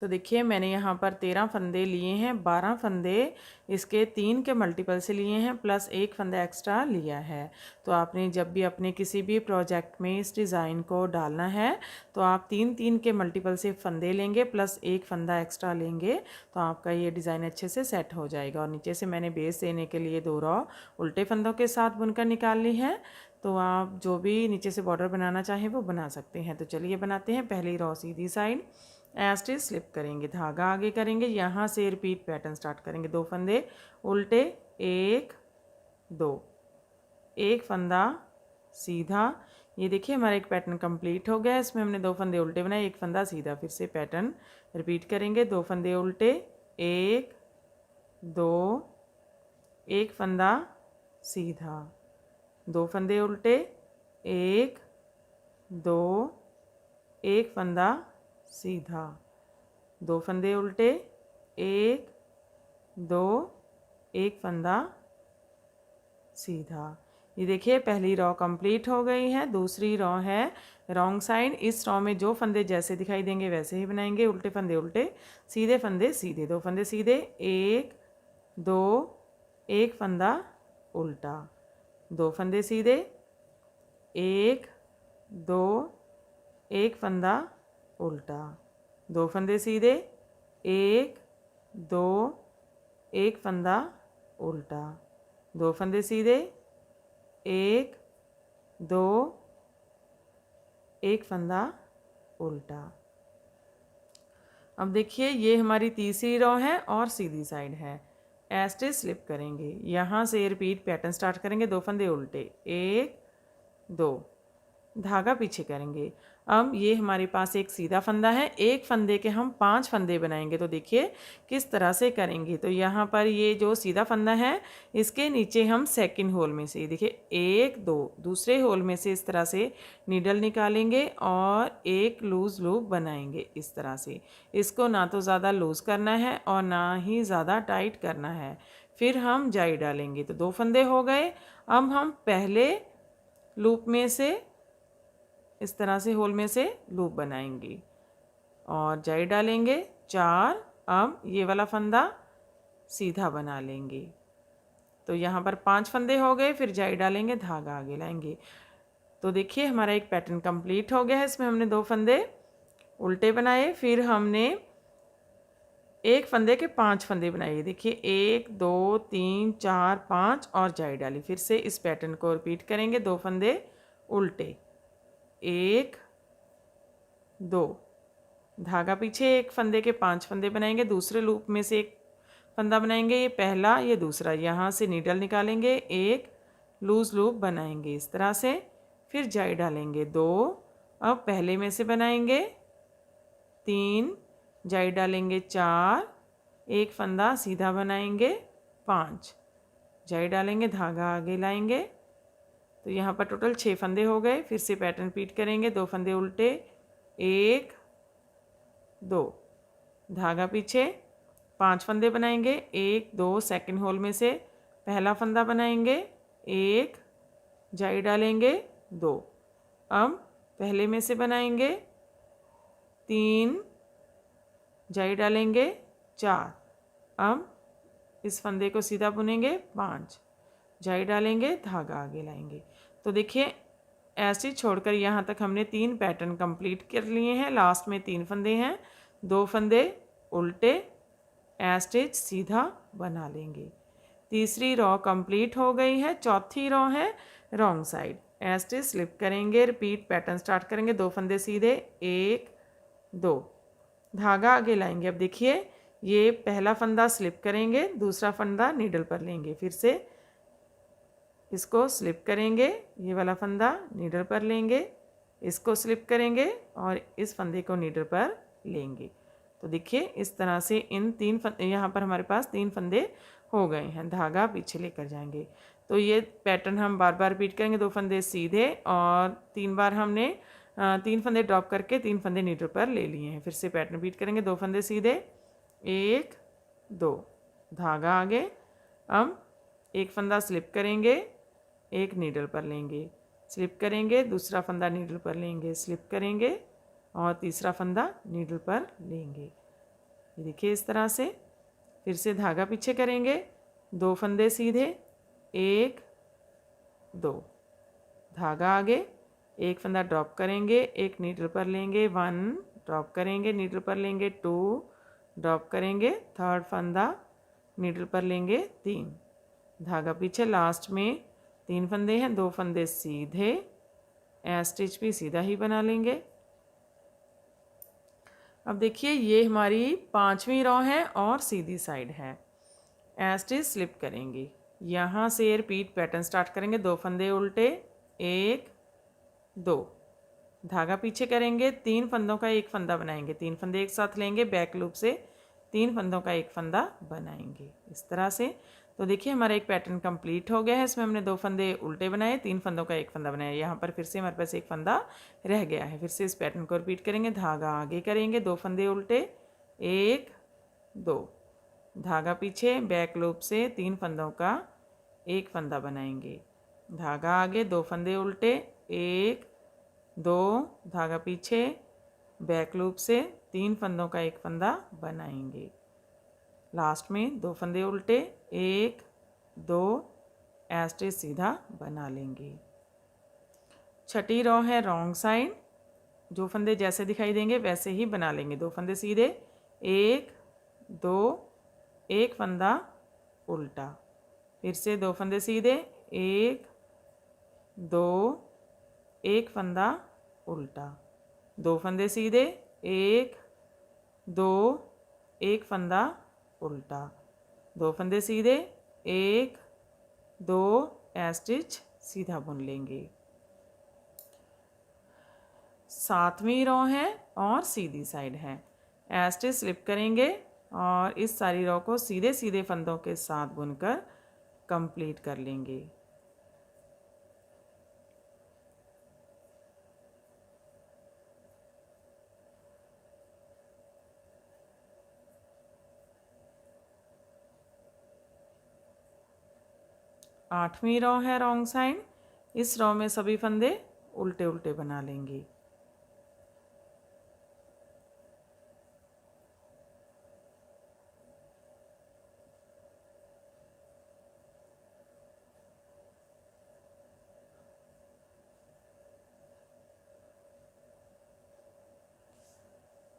तो देखिए मैंने यहाँ पर 13 फंदे लिए हैं, 12 फंदे इसके 3 के मल्टीपल से लिए हैं प्लस एक फंदा एक्स्ट्रा लिया है। तो आपने जब भी अपने किसी भी प्रोजेक्ट में इस डिज़ाइन को डालना है तो आप 3 के मल्टीपल से फंदे लेंगे प्लस एक फंदा एक्स्ट्रा लेंगे, तो आपका ये डिज़ाइन अच्छे से सेट हो जाएगा। और नीचे से मैंने बेस देने के लिए 2 रॉ उल्टे फंदों के साथ बुनकर निकाल ली है। तो आप जो भी नीचे से बॉर्डर बनाना चाहें वो बना सकते हैं। तो चलिए बनाते हैं। पहली रॉ सीधी साइड एज इट स्लिप करेंगे, धागा आगे करेंगे, यहाँ से रिपीट पैटर्न स्टार्ट करेंगे। 2 फंदे उल्टे, 1 2, एक फंदा सीधा। ये देखिए हमारा एक पैटर्न कंप्लीट हो गया है। इसमें हमने 2 फंदे उल्टे बनाए, एक फंदा सीधा। फिर से पैटर्न रिपीट करेंगे। 2 फंदे उल्टे, 1 2, एक फंदा सीधा, 2 फंदे उल्टे, 1 2, एक फंदा सीधा, 2 फंदे उल्टे, 1 2, एक फंदा सीधा। ये देखिए पहली रॉ कंप्लीट हो गई है। दूसरी रॉ है रॉन्ग साइड। इस रॉ में जो फंदे जैसे दिखाई देंगे वैसे ही बनाएंगे। उल्टे फंदे उल्टे, सीधे फंदे सीधे। 2 फंदे सीधे, 1 2, एक फंदा उल्टा, 2 फंदे सीधे, 1 2, एक फंदा उल्टा, 2 फंदे सीधे, 1 2, एक फंदा उल्टा, 2 फंदे सीधे, 1 2, एक फंदा उल्टा। अब देखिए ये हमारी तीसरी रॉ है और सीधी साइड है। ऐसे स्लिप करेंगे, यहाँ से रिपीट पैटर्न स्टार्ट करेंगे। 2 फंदे उल्टे, 1 2, धागा पीछे करेंगे। अब ये हमारे पास एक सीधा फंदा है, एक फंदे के हम 5 फंदे बनाएंगे। तो देखिए किस तरह से करेंगे। तो यहाँ पर ये जो सीधा फंदा है इसके नीचे हम सेकंड होल में से देखिए 1 2, दूसरे होल में से इस तरह से नीडल निकालेंगे और एक लूज़ लूप बनाएंगे इस तरह से। इसको ना तो ज़्यादा लूज़ करना है और ना ही ज़्यादा टाइट करना है। फिर हम जाई डालेंगे। तो 2 फंदे हो गए। अब हम पहले लूप में से इस तरह से होल में से लूप बनाएंगे और जाई डालेंगे 4। अब ये वाला फंदा सीधा बना लेंगे। तो यहाँ पर 5 फंदे हो गए। फिर जाई डालेंगे, धागा आगे लाएंगे। तो देखिए हमारा एक पैटर्न कंप्लीट हो गया है। इसमें हमने 2 फंदे उल्टे बनाए, फिर हमने एक फंदे के 5 फंदे बनाए। देखिए 1 2 3 4 5 और जाई डाली। फिर से इस पैटर्न को रिपीट करेंगे। 2 फंदे उल्टे, 1 2, धागा पीछे, एक फंदे के 5 फंदे बनाएंगे। दूसरे लूप में से एक फंदा बनाएंगे, ये पहला ये दूसरा। यहाँ से नीडल निकालेंगे, एक लूज़ लूप बनाएंगे इस तरह से। फिर जाई डालेंगे 2। अब पहले में से बनाएंगे 3, जाई डालेंगे 4, एक फंदा सीधा बनाएंगे 5, जाई डालेंगे, धागा आगे लाएंगे। तो यहाँ पर टोटल 6 फंदे हो गए। फिर से पैटर्न रिपीट करेंगे। 2 फंदे उल्टे, 1 2, धागा पीछे, 5 फंदे बनाएंगे। 1 2, सेकंड होल में से पहला फंदा बनाएंगे, 1, जाई डालेंगे 2। अब पहले में से बनाएंगे 3, जाई डालेंगे 4। अब इस फंदे को सीधा बुनेंगे 5, जाई डालेंगे, धागा आगे लाएंगे। तो देखिए ऐसे छोड़कर यहाँ तक हमने 3 पैटर्न कंप्लीट कर लिए हैं। लास्ट में 3 फंदे हैं, 2 फंदे उल्टे एस्टिच सीधा बना लेंगे। तीसरी रॉ कंप्लीट हो गई है। चौथी रॉ है रॉन्ग साइड। एस्टिच स्लिप करेंगे, रिपीट पैटर्न स्टार्ट करेंगे। 2 फंदे सीधे, 1 2, धागा आगे लाएंगे। अब देखिए ये पहला फंदा स्लिप करेंगे, दूसरा फंदा नीडल पर लेंगे। फिर से इसको स्लिप करेंगे, ये वाला फंदा नीडल पर लेंगे, इसको स्लिप करेंगे और इस फंदे को नीडल पर लेंगे। तो देखिए इस तरह से इन 3 फंदे, यहाँ पर हमारे पास 3 फंदे हो गए हैं। धागा पीछे लेकर जाएंगे। तो ये पैटर्न हम बार बार रिपीट करेंगे। 2 फंदे सीधे और 3 बार हमने 3 फंदे ड्रॉप करके 3 फंदे नीडल पर ले लिए हैं। फिर से पैटर्न रिपीट करेंगे। 2 फंदे सीधे, 1 2, धागा आगे। अब एक फंदा स्लिप करेंगे, एक नीडल पर लेंगे, स्लिप करेंगे, दूसरा फंदा नीडल पर लेंगे, स्लिप करेंगे और तीसरा फंदा नीडल पर लेंगे। ये देखिए इस तरह से। फिर से धागा पीछे करेंगे, 2 फंदे सीधे, 1 2, धागा आगे, 1 फंदा ड्रॉप करेंगे, 1 नीडल पर लेंगे, 1 ड्रॉप करेंगे, नीडल पर लेंगे, 2 ड्रॉप करेंगे, 3rd फंदा नीडल पर लेंगे, 3, धागा पीछे। लास्ट में 3 फंदे हैं, 2 फंदे सीधे, स्टिच भी सीधा ही बना लेंगे। अब देखिए ये हमारी 5वीं रो है और सीधी साइड है। स्टिच स्लिप करेंगे, यहाँ से रिपीट पैटर्न स्टार्ट करेंगे, 2 फंदे उल्टे, 1 2, धागा पीछे करेंगे, 3 फंदों का 1 फंदा बनाएंगे, 3 फंदे एक साथ लेंगे, बैक लूप से 3 फंदों का 1 फंदा बनाएंगे इस तरह से। तो देखिए हमारा एक पैटर्न कंप्लीट हो गया है। इसमें हमने 2 फंदे उल्टे बनाए, 3 फंदों का 1 फंदा बनाया। यहाँ पर फिर से हमारे पास 1 फंदा रह गया है। फिर से इस पैटर्न को रिपीट करेंगे, धागा आगे करेंगे, 2 फंदे उल्टे, 1 2, धागा पीछे, बैक लूप से 3 फंदों का 1 फंदा बनाएंगे, धागा आगे, 2 फंदे उल्टे, 1 2, धागा पीछे, बैक लूप से 3 फंदों का 1 फंदा बनाएंगे। लास्ट में 2 फंदे उल्टे, 1 2, स्टिच सीधा बना लेंगे। छठी रो है रॉन्ग साइड, जो फंदे जैसे दिखाई देंगे वैसे ही बना लेंगे। 2 फंदे सीधे, 1 2, 1 फंदा उल्टा, फिर से 2 फंदे सीधे, 1 2, 1 फंदा उल्टा, 2 फंदे सीधे, 1 2, 1 फंदा उल्टा, 2 फंदे सीधे, 1 2, स्टिच सीधा बुन लेंगे। 7वीं रो है और सीधी साइड है। स्टिच स्लिप करेंगे और इस सारी रो को सीधे सीधे फंदों के साथ बुनकर कंप्लीट कर लेंगे। आठवीं रो है रॉन्ग साइड, इस रो में सभी फंदे उल्टे उल्टे बना लेंगे।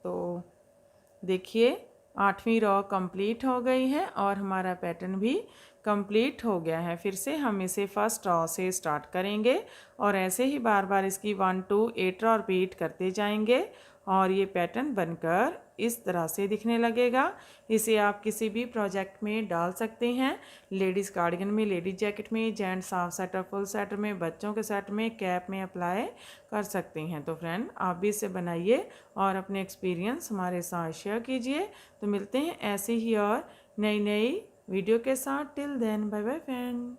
तो देखिए 8वीं रो कंप्लीट हो गई है और हमारा पैटर्न भी कंप्लीट हो गया है। फिर से हम इसे फर्स्ट रो से स्टार्ट करेंगे और ऐसे ही बार बार इसकी 1 2 8 रो रिपीट करते जाएंगे और ये पैटर्न बनकर इस तरह से दिखने लगेगा। इसे आप किसी भी प्रोजेक्ट में डाल सकते हैं, लेडीज़ कार्डिगन में, लेडीज जैकेट में, जेंट्स हाफ सेट और फुल सेट में, बच्चों के सेट में, कैप में अप्लाई कर सकते हैं। तो फ्रेंड आप भी इसे बनाइए और अपने एक्सपीरियंस हमारे साथ शेयर कीजिए। तो मिलते हैं ऐसे ही और नई नई वीडियो के साथ। Till then bye bye friend.